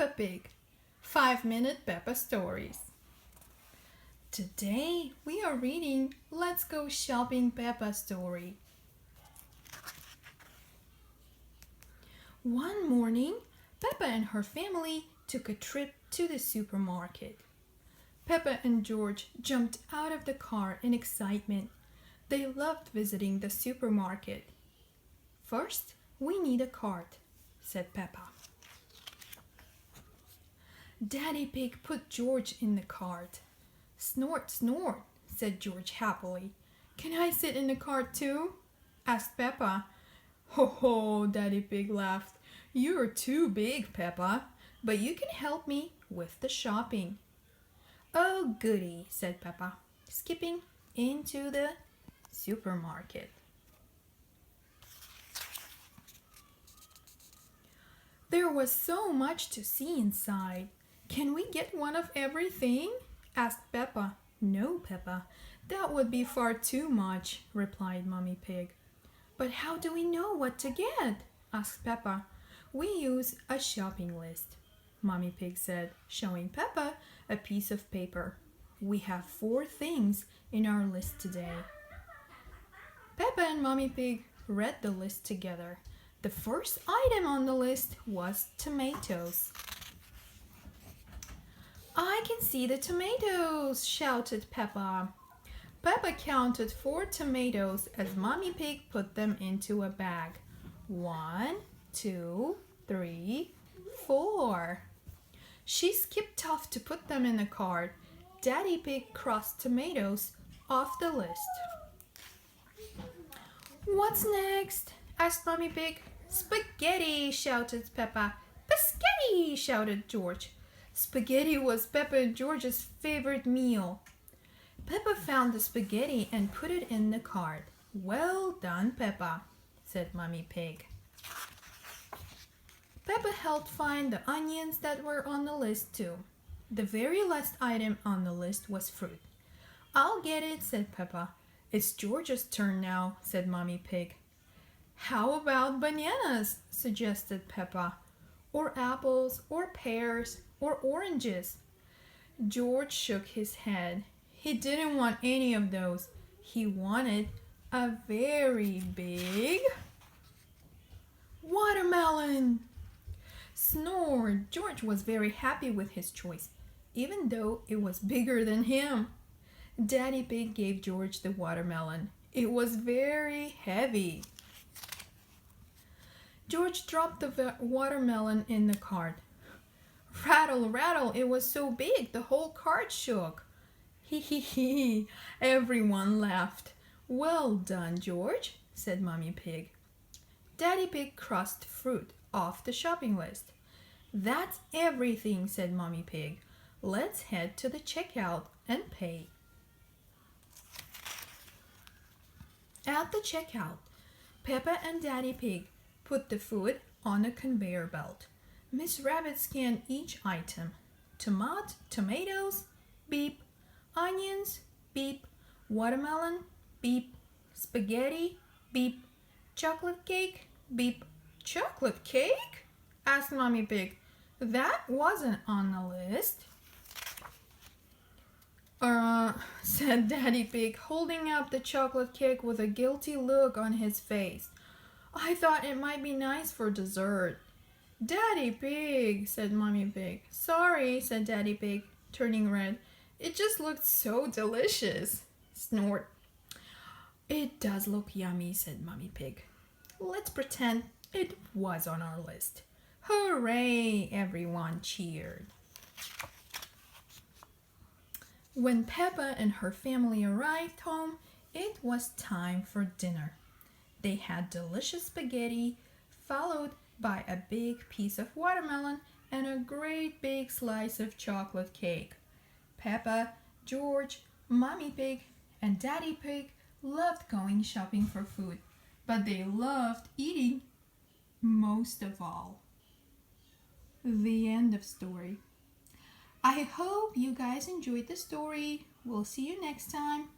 Peppa Pig, 5-minute Peppa Stories. Today we are reading Let's Go Shopping Peppa Story. One morning, Peppa and her family took a trip to the supermarket. Peppa and George jumped out of the car in excitement. They loved visiting the supermarket. First, we need a cart, said Peppa. Daddy Pig put George in the cart. Snort, snort, said George happily. Can I sit in the cart too? Asked Peppa. Ho ho, Daddy Pig laughed. You're too big, Peppa, but you can help me with the shopping. Oh goody, said Peppa, skipping into the supermarket. There was so much to see inside. Can we get one of everything? Asked Peppa. No, Peppa, that would be far too much, replied Mummy Pig. But how do we know what to get? Asked Peppa. We use a shopping list, Mummy Pig said, showing Peppa a piece of paper. We have 4 things in our list today. Peppa and Mummy Pig read the list together. The first item on the list was tomatoes. I can see the tomatoes, shouted Peppa. Peppa counted 4 tomatoes as Mummy Pig put them into a bag. 1, 2, 3, 4. She skipped off to put them in the cart. Daddy Pig crossed tomatoes off the list. What's next? Asked Mummy Pig. Spaghetti, shouted Peppa. Biscotti, shouted George. Spaghetti was Peppa and George's favorite meal. Peppa found the spaghetti and put it in the cart. Well done, Peppa, said Mummy Pig. Peppa helped find the onions that were on the list too. The very last item on the list was fruit. I'll get it, said Peppa. It's George's turn now, said Mummy Pig. How about bananas, suggested Peppa. Or apples, or pears, or oranges. George shook his head. He didn't want any of those. He wanted a very big watermelon. Snore! George was very happy with his choice, even though it was bigger than him. Daddy Pig gave George the watermelon. It was very heavy. George dropped the watermelon in the cart. Rattle, rattle, it was so big the whole cart shook. Hee hee hee, everyone laughed. Well done, George, said Mummy Pig. Daddy Pig crossed fruit off the shopping list. That's everything, said Mummy Pig. Let's head to the checkout and pay. At the checkout, Peppa and Daddy Pig put the food on a conveyor belt. Miss Rabbit scanned each item. Tomatoes, beep. Onions, beep. Watermelon, beep. Spaghetti, beep. Chocolate cake, beep. Chocolate cake? Asked Mummy Pig. That wasn't on the list. Said Daddy Pig, holding up the chocolate cake with a guilty look on his face. I thought it might be nice for dessert. Daddy Pig, said Mummy Pig. Sorry, said Daddy Pig, turning red. It just looked so delicious. Snort. It does look yummy, said Mummy Pig. Let's pretend it was on our list. Hooray! Everyone cheered. When Peppa and her family arrived home, it was time for dinner. They had delicious spaghetti, followed by a big piece of watermelon and a great big slice of chocolate cake. Peppa, George, Mummy Pig, and Daddy Pig loved going shopping for food, but they loved eating most of all. The end of story. I hope you guys enjoyed the story. We'll see you next time.